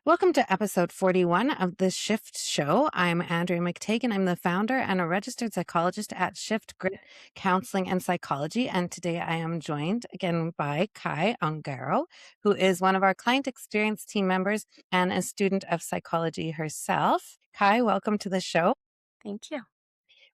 Welcome to episode 41 of the Shift Show. I'm Andrea McTague, and I'm the founder and a registered psychologist at ShiftGrit Counseling and Psychology. And today I am joined again by Kai Ongaro, who is one of our client experience team members and a student of psychology herself. Kai, welcome to the show. Thank you.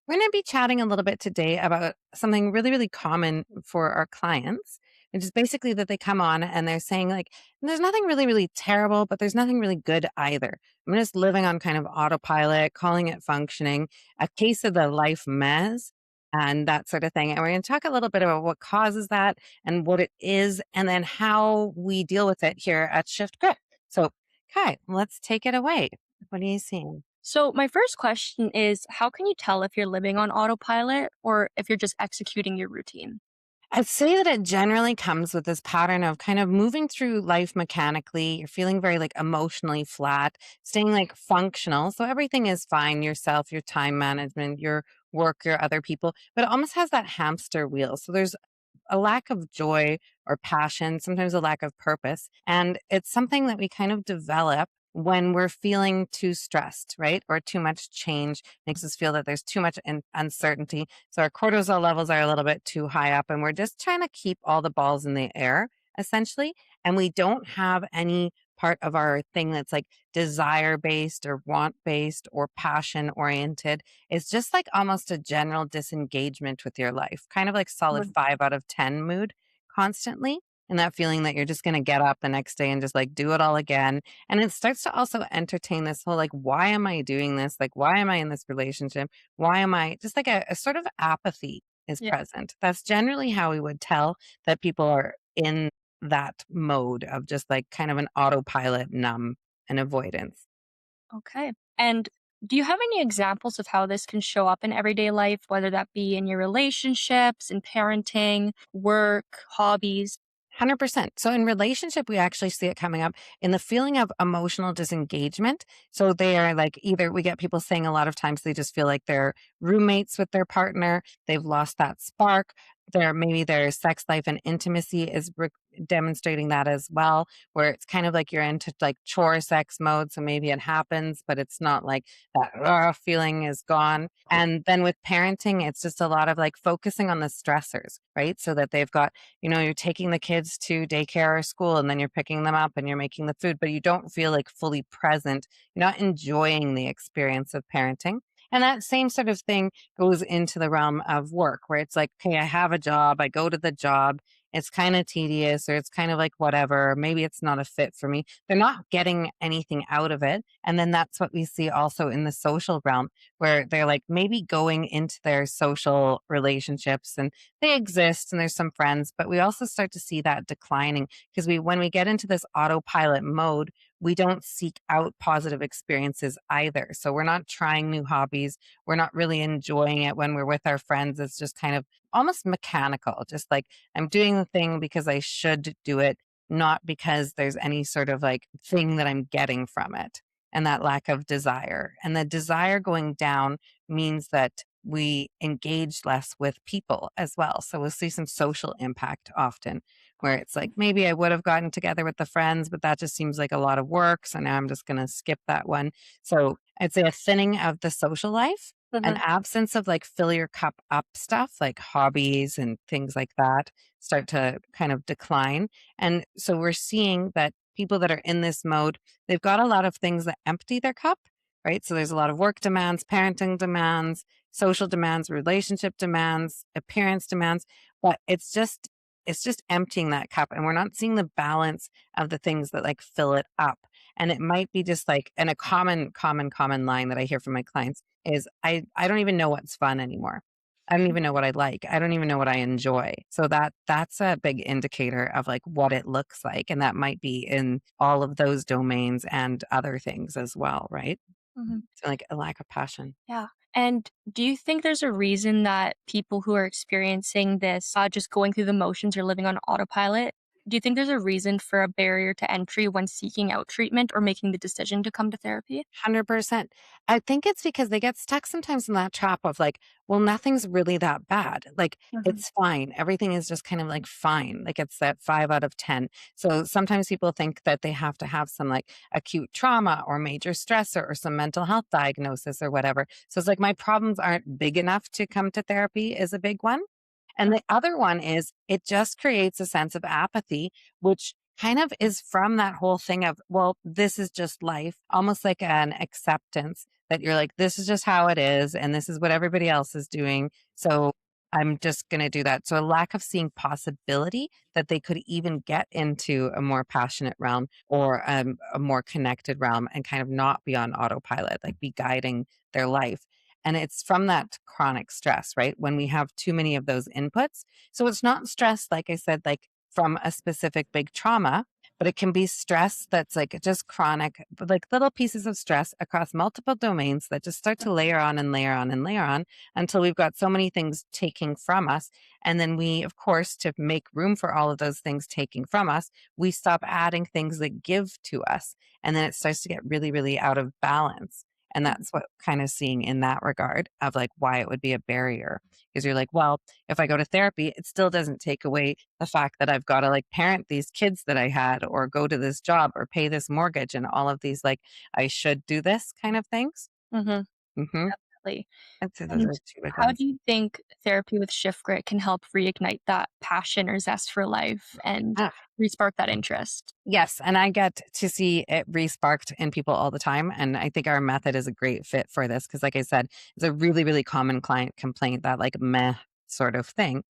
We're going to be chatting a little bit today about something really, really common for our clients, which is basically that they come on and they're saying, like, there's nothing really, really terrible, but there's nothing really good either. I'm just living on kind of autopilot, calling it functioning, a case of the life mess and that sort of thing. And we're going to talk a little bit about what causes that and what it is, and then how we deal with it here at Shift Grit. So, Kai, let's take it away. What are you seeing? So, my first question is how can you tell if you're living on autopilot or if you're just executing your routine? I'd say that it generally comes with this pattern of kind of moving through life mechanically. You're feeling very like emotionally flat, staying like functional. So everything is fine, yourself, your time management, your work, your other people, but it almost has that hamster wheel. So there's a lack of joy or passion, sometimes a lack of purpose. And it's something that we kind of develop when we're feeling too stressed, right? Or too much change makes us feel that there's too much uncertainty. So our cortisol levels are a little bit too high up, and we're just trying to keep all the balls in the air, essentially. And we don't have any part of our thing that's like desire based or want based or passion oriented. It's just like almost a general disengagement with your life, kind of like solid Mhm. 5 out of 10 mood constantly. And that feeling that you're just going to get up the next day and just like do it all again. And it starts to also entertain this whole like, why am I doing this? Like, why am I in this relationship? Why am I just like a sort of apathy is Yeah. present? That's generally how we would tell that people are in that mode of just like kind of an autopilot numb and avoidance. Okay. And do you have any examples of how this can show up in everyday life, whether that be in your relationships, in parenting, work, hobbies? 100%. So in relationship, we actually see it coming up in the feeling of emotional disengagement. So they are like either we get people saying a lot of times they just feel like they're roommates with their partner, they've lost that spark. Maybe their sex life and intimacy is demonstrating that as well, where it's kind of like you're into like chore sex mode. So maybe it happens, but it's not like that feeling is gone. And then with parenting, it's just a lot of like focusing on the stressors, right? So that they've got, you're taking the kids to daycare or school and then you're picking them up and you're making the food, but you don't feel like fully present. You're not enjoying the experience of parenting. And that same sort of thing goes into the realm of work where it's like, okay, I have a job, I go to the job, it's kind of tedious or it's kind of like whatever, maybe it's not a fit for me. They're not getting anything out of it. And then that's what we see also in the social realm where they're like maybe going into their social relationships and they exist and there's some friends, but we also start to see that declining because when we get into this autopilot mode, we don't seek out positive experiences either. So we're not trying new hobbies. We're not really enjoying it when we're with our friends. It's just kind of almost mechanical, just like I'm doing the thing because I should do it, not because there's any sort of like thing that I'm getting from it. And that lack of desire. And the desire going down means that we engage less with people as well. So we'll see some social impact often where it's like maybe I would have gotten together with the friends, but that just seems like a lot of work. So now I'm just going to skip that one. So I'd say a thinning of the social life, an Mhm. absence of like fill your cup up stuff like hobbies and things like that start to kind of decline. And so we're seeing that people that are in this mode, they've got a lot of things that empty their cup, right? So there's a lot of work demands, parenting demands, social demands, relationship demands, appearance demands, but it's just emptying that cup and we're not seeing the balance of the things that like fill it up. And it might be just like, and a common line that I hear from my clients is I don't even know what's fun anymore. I don't even know what I like. I don't even know what I enjoy. So that's a big indicator of like what it looks like. And that might be in all of those domains and other things as well, right? Mhm. So like a lack of passion. Yeah. And do you think there's a reason that people who are experiencing this, just going through the motions or living on autopilot? Do you think there's a reason for a barrier to entry when seeking out treatment or making the decision to come to therapy? 100%. I think it's because they get stuck sometimes in that trap of like, well, nothing's really that bad. Like, Mhm. it's fine. Everything is just kind of like fine. Like, it's that 5 out of 10. So sometimes people think that they have to have some like acute trauma or major stressor or some mental health diagnosis or whatever. So it's like, my problems aren't big enough to come to therapy is a big one. And the other one is it just creates a sense of apathy, which kind of is from that whole thing of, well, this is just life, almost like an acceptance that you're like, this is just how it is. And this is what everybody else is doing. So I'm just going to do that. So a lack of seeing possibility that they could even get into a more passionate realm or a more connected realm and kind of not be on autopilot, like be guiding their life. And it's from that chronic stress, right? When we have too many of those inputs. So it's not stress, like I said, like from a specific big trauma, but it can be stress that's like just chronic, but like little pieces of stress across multiple domains that just start to layer on and layer on and layer on until we've got so many things taking from us. And then we, of course, to make room for all of those things taking from us, we stop adding things that give to us. And then it starts to get really, really out of balance. And that's what kind of seeing in that regard of like why it would be a barrier. Because you're like, well, if I go to therapy, it still doesn't take away the fact that I've got to like parent these kids that I had or go to this job or pay this mortgage and all of these like I should do this kind of things. Mhm. Hmm. Definitely. I'd say those And are two big how ones. do you think therapy with ShiftGrit can help reignite that passion or zest for life and Ah, respark that interest? yes, and I get to see it re-sparked in people all the time, and I think our method is a great fit for this because, like I said, it's a really, really common client complaint that like meh sort of thing.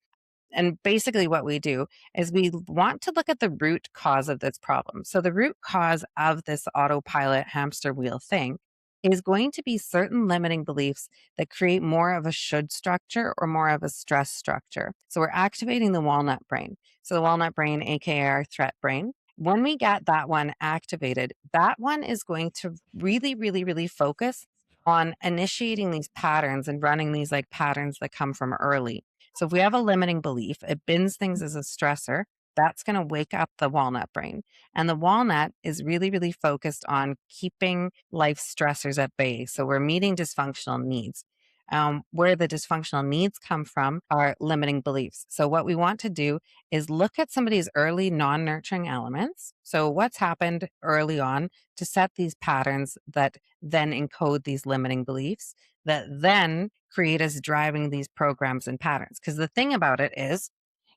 And basically, what we do is we want to look at the root cause of this problem. So, the root cause of this autopilot hamster wheel thing is going to be certain limiting beliefs that create more of a should structure or more of a stress structure. So, we're activating the walnut brain. So, the walnut brain, aka our threat brain. When we get that one activated, that one is going to really, really, really focus on initiating these patterns and running these like patterns that come from early. So if we have a limiting belief, it bins things as a stressor. That's going to wake up the walnut brain. And the walnut is really, really focused on keeping life stressors at bay. So we're meeting dysfunctional needs. Where the dysfunctional needs come from are limiting beliefs. So, what we want to do is look at somebody's early non nurturing elements. So, what's happened early on to set these patterns that then encode these limiting beliefs that then create us driving these programs and patterns. Because the thing about it is,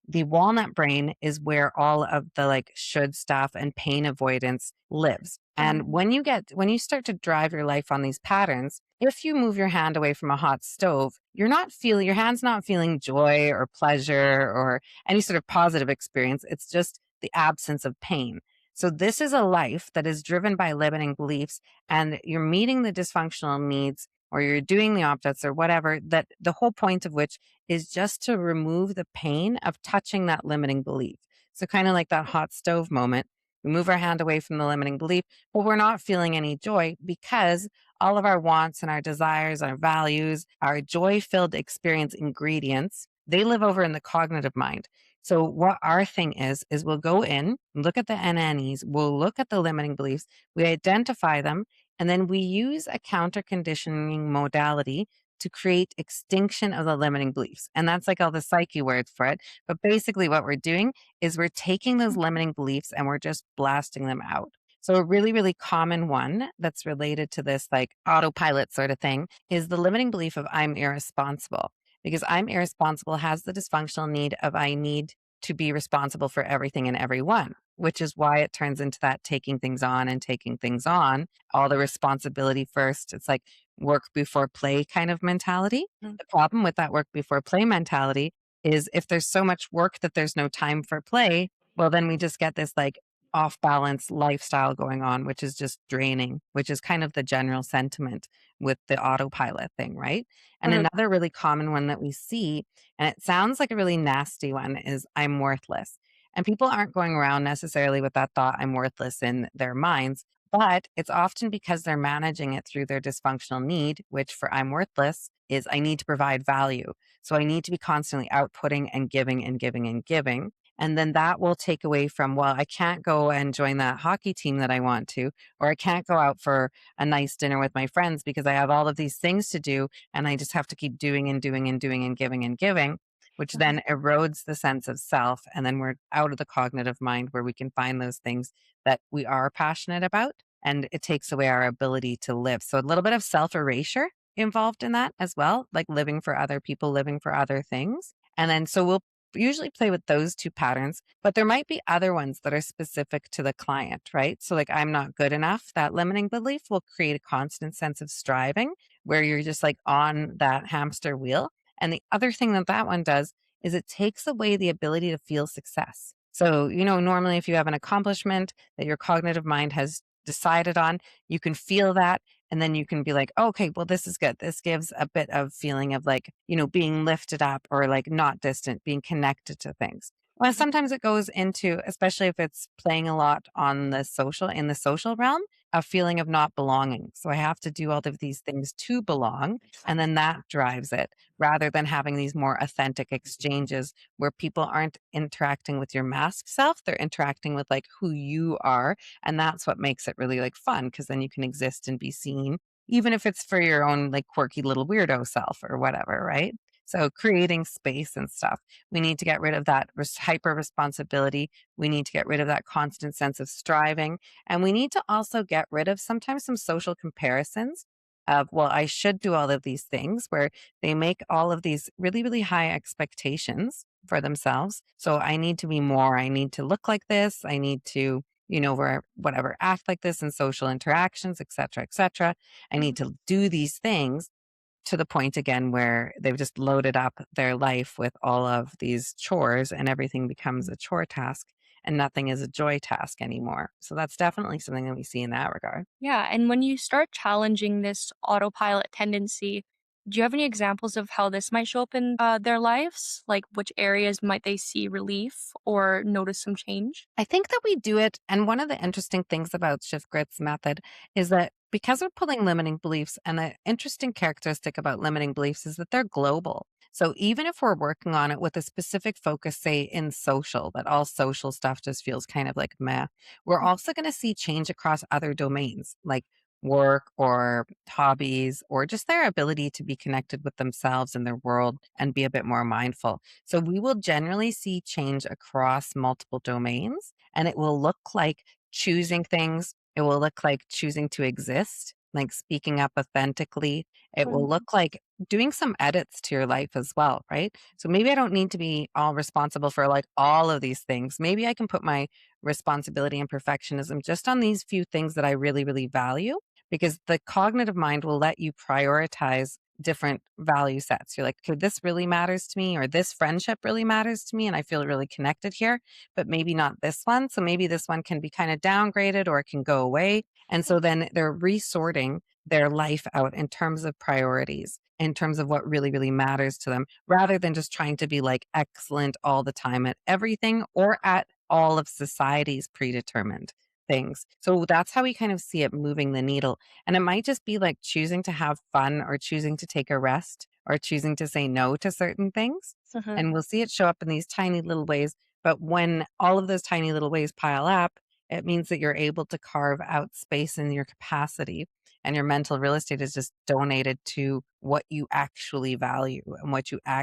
the walnut brain is where all of the like should stuff and pain avoidance lives. And Mhm. when you start to drive your life on these patterns, if you move your hand away from a hot stove, your hand's not feeling joy or pleasure or any sort of positive experience. It's just the absence of pain. So this is a life that is driven by limiting beliefs and you're meeting the dysfunctional needs or you're doing the opposites or whatever, that the whole point of which is just to remove the pain of touching that limiting belief. So, kind of like that hot stove moment, we move our hand away from the limiting belief, but we're not feeling any joy because all of our wants and our desires, our values, our joy filled experience ingredients, they live over in the cognitive mind. So, what our thing is we'll go in, look at the NNEs, we'll look at the limiting beliefs, we identify them, and then we use a counter conditioning modality to create extinction of the limiting beliefs. And that's like all the psyche words for it. But basically, what we're doing is we're taking those limiting beliefs and we're just blasting them out. So, a really, really common one that's related to this, like autopilot sort of thing, is the limiting belief of I'm irresponsible. Because I'm irresponsible has the dysfunctional need of I need to be responsible for everything and everyone, which is why it turns into that taking things on and taking things on, all the responsibility first. It's like, work before play kind of mentality. Mm. The problem with that work before play mentality is if there's so much work that there's no time for play, well, then we just get this like off balance lifestyle going on, which is just draining, which is kind of the general sentiment with the autopilot thing, right? And Mhm. another really common one that we see, and it sounds like a really nasty one, is I'm worthless. And people aren't going around necessarily with that thought, I'm worthless in their minds, but it's often because they're managing it through their dysfunctional need, which for I'm worthless is I need to provide value. So I need to be constantly outputting and giving and giving and giving. And then that will take away from, well, I can't go and join that hockey team that I want to, or I can't go out for a nice dinner with my friends because I have all of these things to do and I just have to keep doing and doing and doing and giving, which then erodes the sense of self. And then we're out of the cognitive mind where we can find those things that we are passionate about. And it takes away our ability to live. So a little bit of self erasure involved in that as well, like living for other people, living for other things. And then so we'll usually play with those two patterns, but there might be other ones that are specific to the client, right? So, like, I'm not good enough, that limiting belief will create a constant sense of striving where you're just like on that hamster wheel. And the other thing that that one does is it takes away the ability to feel success. So, normally if you have an accomplishment that your cognitive mind has decided on, you can feel that and then you can be like, oh, okay, well, this is good. This gives a bit of feeling of like, being lifted up or like not distant, being connected to things. Well, sometimes it goes into, especially if it's playing a lot on in the social realm, a feeling of not belonging. So I have to do all of these things to belong. And then that drives it rather than having these more authentic exchanges where people aren't interacting with your mask self. They're interacting with like who you are. And that's what makes it really like fun because then you can exist and be seen, even if it's for your own like quirky little weirdo self or whatever, right? So creating space and stuff. We need to get rid of that hyper responsibility. We need to get rid of that constant sense of striving. And we need to also get rid of sometimes some social comparisons of, well, I should do all of these things where they make all of these really, really high expectations for themselves. So I need to be more. I need to look like this. I need to where whatever, act like this in social interactions, et cetera, et cetera. I need to do these things to the point again where they've just loaded up their life with all of these chores and everything becomes a chore task and nothing is a joy task anymore. So that's definitely something that we see in that regard. Yeah, and when you start challenging this autopilot tendency, do you have any examples of how this might show up in their lives? Like, which areas might they see relief or notice some change? I think that we do it. And one of the interesting things about ShiftGrit's method is that because we're pulling limiting beliefs, and the interesting characteristic about limiting beliefs is that they're global. So even if we're working on it with a specific focus, say in social, that all social stuff just feels kind of like meh, we're also going to see change across other domains like work or hobbies or just their ability to be connected with themselves and their world and be a bit more mindful. So we will generally see change across multiple domains and it will look like choosing things. It will look like choosing to exist, like speaking up authentically. It will Mhm. look like doing some edits to your life as well, right? So maybe I don't need to be all responsible for like all of these things. Maybe I can put my responsibility and perfectionism just on these few things that I really, really value because the cognitive mind will let you prioritize different value sets. You're like, okay, this really matters to me, or this friendship really matters to me, and I feel really connected here, but maybe not this one. So maybe this one can be kind of downgraded or it can go away. And so then they're resorting their life out in terms of priorities, in terms of what really, really matters to them, rather than just trying to be like excellent all the time at everything or at all of society's predetermined things. So that's how we kind of see it moving the needle. And it might just be like choosing to have fun or choosing to take a rest or choosing to say no to certain things. Mhm. And we'll see it show up in these tiny little ways. But when all of those tiny little ways pile up, it means that you're able to carve out space in your capacity and your mental real estate is just donated to what you actually value and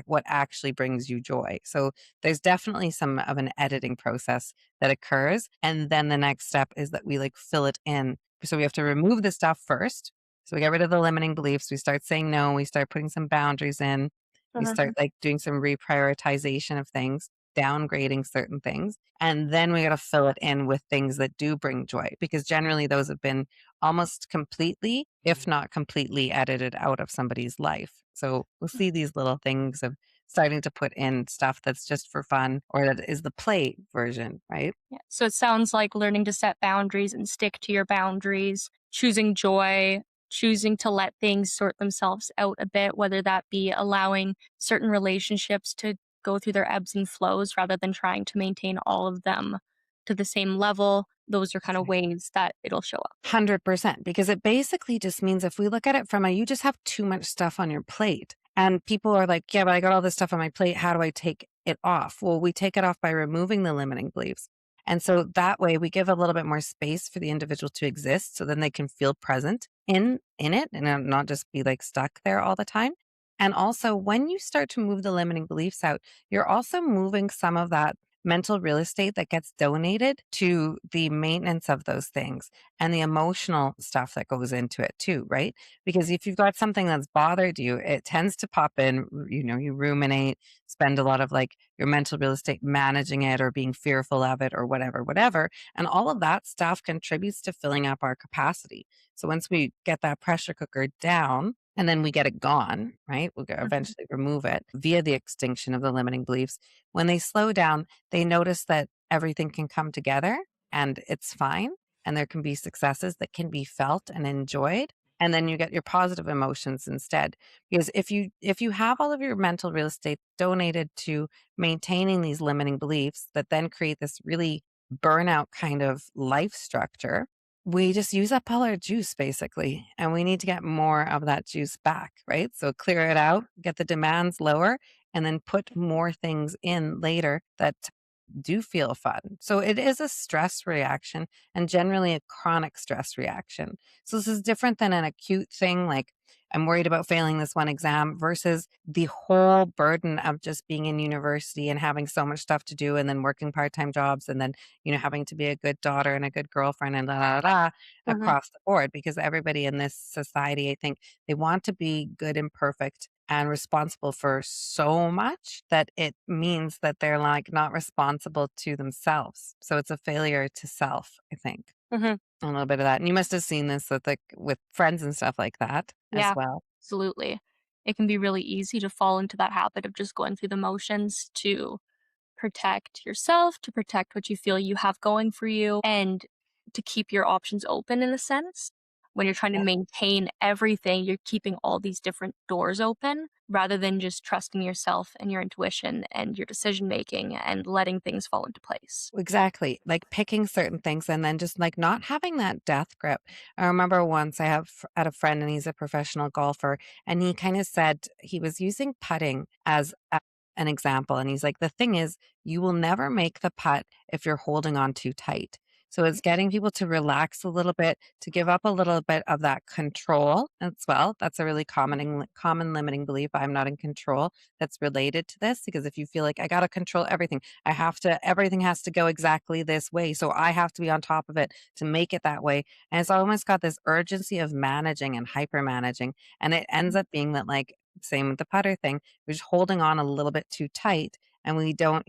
what actually brings you joy. So there's definitely some of an editing process that occurs. And then the next step is that we like fill it in. So we have to remove the stuff first. So we get rid of the limiting beliefs. We start saying no. We start putting some boundaries in. We start like doing some reprioritization of things, downgrading certain things. And then we got to fill it in with things that do bring joy because generally those have been almost completely, if not completely, edited out of somebody's life. So we'll see these little things of starting to put in stuff that's just for fun or that is the play version, right? Yeah. So it sounds like learning to set boundaries and stick to your boundaries, choosing joy, choosing to let things sort themselves out a bit, whether that be allowing certain relationships to go through their ebbs and flows rather than trying to maintain all of them to the same level. Those are kind of ways that it'll show up. 100%. Because it basically just means if we look at it from you just have too much stuff on your plate. And people are like, yeah, but I got all this stuff on my plate. How do I take it off? Well, we take it off by removing the limiting beliefs. And so that way we give a little bit more space for the individual to exist so then they can feel present in it and not just be like stuck there all the time. And also when you start to move the limiting beliefs out, you're also moving some of that mental real estate that gets donated to the maintenance of those things and the emotional stuff that goes into it too, right? Because if you've got something that's bothered you, it tends to pop in, you ruminate, spend a lot of like your mental real estate managing it or being fearful of it or whatever, whatever. And all of that stuff contributes to filling up our capacity. So once we get that pressure cooker down, and then we get it gone, right? We'll Mhm. eventually remove it via the extinction of the limiting beliefs. When they slow down, they notice that everything can come together and it's fine. And there can be successes that can be felt and enjoyed, and then you get your positive emotions instead. Because if you have all of your mental real estate donated to maintaining these limiting beliefs that then create this really burnout kind of life structure, we just use up all our juice basically, and we need to get more of that juice back, right? So clear it out, get the demands lower, and then put more things in later that do feel fun. So it is a stress reaction and generally a chronic stress reaction. So this is different than an acute thing like I'm worried about failing this one exam versus the whole burden of just being in university and having so much stuff to do and then working part-time jobs and then, having to be a good daughter and a good girlfriend and da, da, da, Mhm. across the board because everybody in this society, I think they want to be good and perfect and responsible for so much that it means that they're like not responsible to themselves. So it's a failure to self, I think. Mhm. A little bit of that. And you must have seen this with like with friends and stuff like that as Yeah, well. absolutely. It can be really easy to fall into that habit of just going through the motions to protect yourself, to protect what you feel you have going for you, and to keep your options open in a sense. When you're trying to Yep. maintain everything, you're keeping all these different doors open rather than just trusting yourself and your intuition and your decision making and letting things fall into place. Exactly. Like picking certain things and then just like not having that death grip. I remember once had a friend and he's a professional golfer and he kind of said he was using putting as an example. And he's like, the thing is, you will never make the putt if you're holding on too tight. So it's getting people to relax a little bit, to give up a little bit of that control as well. That's a really common limiting belief. I'm not in control. That's related to this because if you feel like I got to control everything, everything has to go exactly this way. So I have to be on top of it to make it that way. And it's almost got this urgency of managing and hyper managing. And it ends up being that, like, same with the putter thing, we're just holding on a little bit too tight and we don't,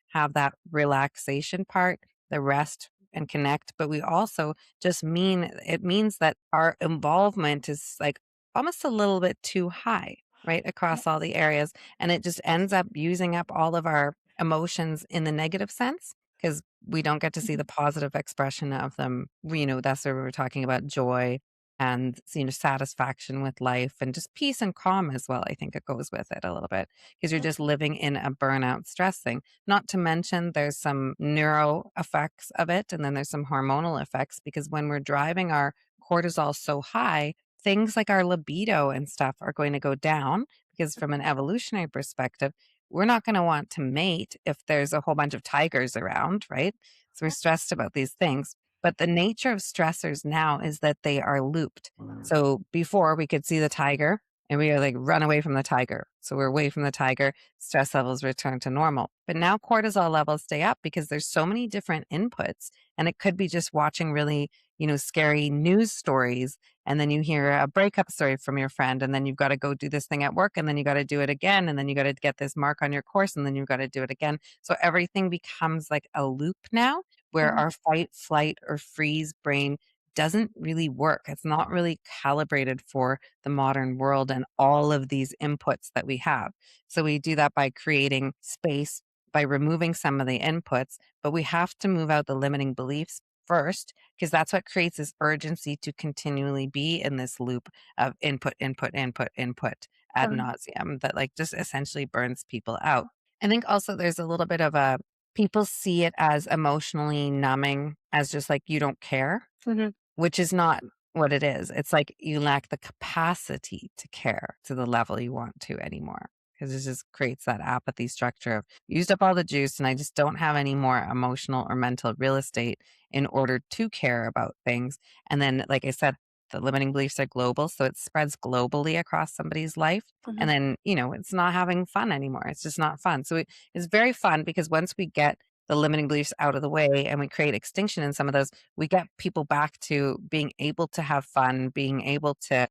have that relaxation part, the rest and connect. But we also it means that our involvement is like almost a little bit too high, right? Across all the areas. And it just ends up using up all of our emotions in the negative sense because we don't get to see the positive expression of them. That's where we were talking about joy and satisfaction with life and just peace and calm as well. I think it goes with it a little bit because you're just living in a burnout stress thing. Not to mention there's some neuro effects of it and then there's some hormonal effects because when we're driving our cortisol so high, things like our libido and stuff are going to go down because from an evolutionary perspective, we're not going to want to mate if there's a whole bunch of tigers around, right? So we're stressed about these things. But the nature of stressors now is that they are looped. So before we could see the tiger and we are like run away from the tiger. So we're away from the tiger, stress levels return to normal. But now cortisol levels stay up because there's so many different inputs. And it could be just watching really, scary news stories. And then you hear a breakup story from your friend, and then you've got to go do this thing at work, and then you got to do it again, and then you got to get this mark on your course, and then you've got to do it again. So everything becomes like a loop now where Mhm. our fight, flight, or freeze brain doesn't really work. It's not really calibrated for the modern world and all of these inputs that we have. So we do that by creating space, by removing some of the inputs, but we have to move out the limiting beliefs first because that's what creates this urgency to continually be in this loop of input, input, input, input ad Mhm. nauseum that like just essentially burns people out. I think also there's a little bit of a people see it as emotionally numbing, as just like you don't care, Mhm. which is not what it is. It's like you lack the capacity to care to the level you want to anymore. Because it just creates that apathy structure of used up all the juice and I just don't have any more emotional or mental real estate in order to care about things. And then, like I said, the limiting beliefs are global. So it spreads globally across somebody's life. And Mhm. then, it's not having fun anymore. It's just not fun. So it's very fun because once we get the limiting beliefs out of the way and we create extinction in some of those, we get people back to being able to have fun, being able to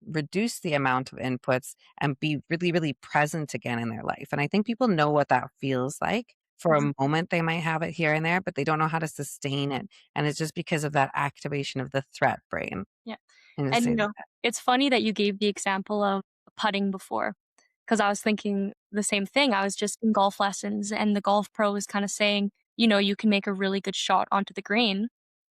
reduce the amount of inputs and be really, really present again in their life. And I think people know what that feels like. For Mhm. a moment, they might have it here and there, but they don't know how to sustain it. And it's just because of that activation of the threat brain. Yeah. And to And, say that. it's funny that you gave the example of putting before, because I was thinking the same thing. I was just in golf lessons, and the golf pro was kinda saying, you can make a really good shot onto the green,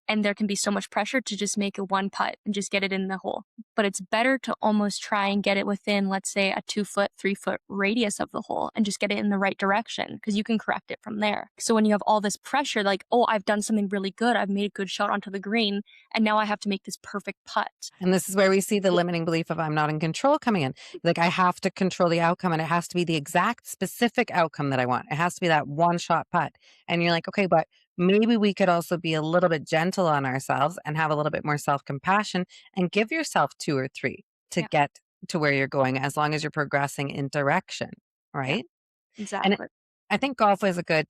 and there can be so much pressure to just make a one putt and just get it in the hole. But it's better to almost try and get it within, let's say, a 2 foot, 3 foot radius of the hole and just get it in the right direction because you can correct it from there. So when you have all this pressure, like, oh, I've done something really good, I've made a good shot onto the green, and now I have to make this perfect putt. And this is where we see the Yeah. limiting belief of I'm not in control coming in. Like I have to control the outcome and it has to be the exact specific outcome that I want. It has to be that one shot putt. And you're like, okay, but maybe we could also be a little bit gentle on ourselves and have a little bit more self compassion and give yourself two or three to Yeah. get to where you're going as long as you're progressing in direction. Yeah. Right. And Exactly. I think golf is a good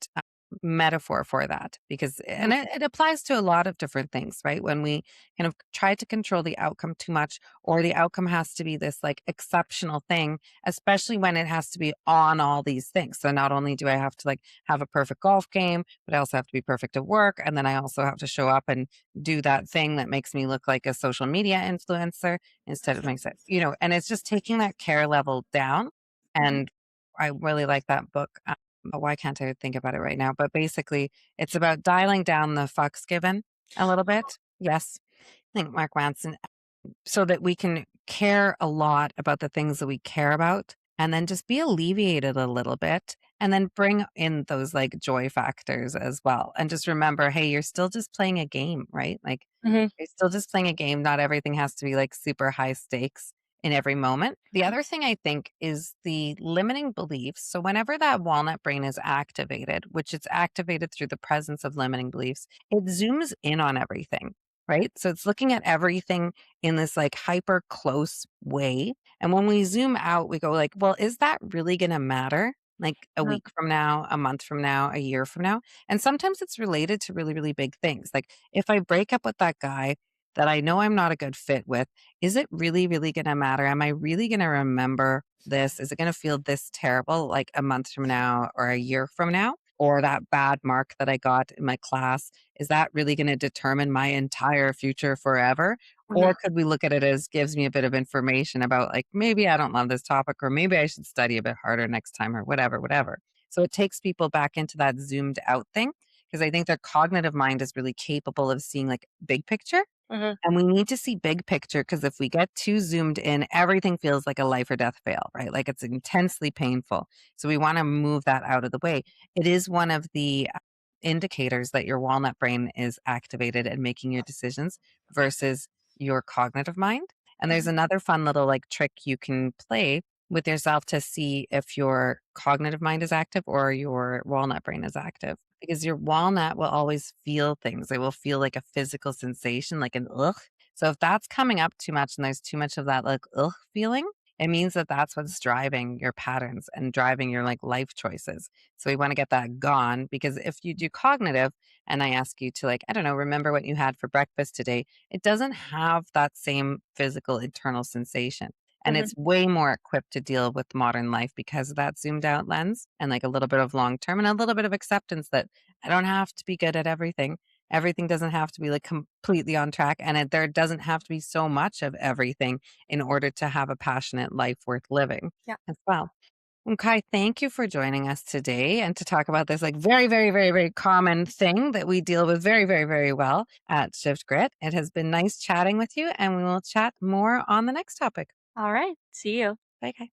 metaphor for that because, Mhm. and it applies to a lot of different things, right? When we kind of try to control the outcome too much, or the outcome has to be this like exceptional thing, especially when it has to be on all these things. So not only do I have to like have a perfect golf game, but I also have to be perfect at work. And then I also have to show up and do that thing that makes me look like a social media influencer instead of makes it, and it's just taking that care level down. Mhm. And I really like that book. Why can't I think about it right now? But basically, it's about dialing down the fucks given a little bit. Yes. I think Mark Manson, so that we can care a lot about the things that we care about and then just be alleviated a little bit and then bring in those like joy factors as well. And just remember, hey, you're still just playing a game, right? Like Mhm. you're still just playing a game. Not everything has to be like super high stakes in every moment. The other thing I think is the limiting beliefs. So, whenever that walnut brain is activated, which it's activated through the presence of limiting beliefs, it zooms in on everything, right? So, it's looking at everything in this like hyper close way. And when we zoom out, we go like, well, is that really going to matter? Like a Mhm. week from now, a month from now, a year from now. And sometimes it's related to really, really big things. Like if I break up with that guy that I know I'm not a good fit with, is it really, really going to matter? Am I really going to remember this? Is it going to feel this terrible like a month from now or a year from now? Or that bad mark that I got in my class, is that really going to determine my entire future forever? Mhm. Or could we look at it as gives me a bit of information about like maybe I don't love this topic or maybe I should study a bit harder next time or whatever, whatever. So it takes people back into that zoomed out thing because I think their cognitive mind is really capable of seeing like big picture. Mhm. And we need to see big picture because if we get too zoomed in, everything feels like a life or death fail, right? Like it's intensely painful. So we want to move that out of the way. It is one of the indicators that your walnut brain is activated and making your decisions versus your cognitive mind. And there's Mhm. another fun little like trick you can play with yourself to see if your cognitive mind is active or your walnut brain is active. Because your walnut will always feel things. It will feel like a physical sensation, like an ugh. So if that's coming up too much and there's too much of that like ugh feeling, it means that that's what's driving your patterns and driving your like life choices. So we want to get that gone because if you do cognitive and I ask you to like, I don't know, remember what you had for breakfast today, it doesn't have that same physical internal sensation. And Mhm. it's way more equipped to deal with modern life because of that zoomed out lens and like a little bit of long term and a little bit of acceptance that I don't have to be good at everything. Everything doesn't have to be like completely on track. And there doesn't have to be so much of everything in order to have a passionate life worth living Yeah. as well. Okay, thank you for joining us today and to talk about this like very, very, very, very common thing that we deal with very, very, very well at ShiftGrit. It has been nice chatting with you, and we will chat more on the next topic. All right. See you. Bye, guys.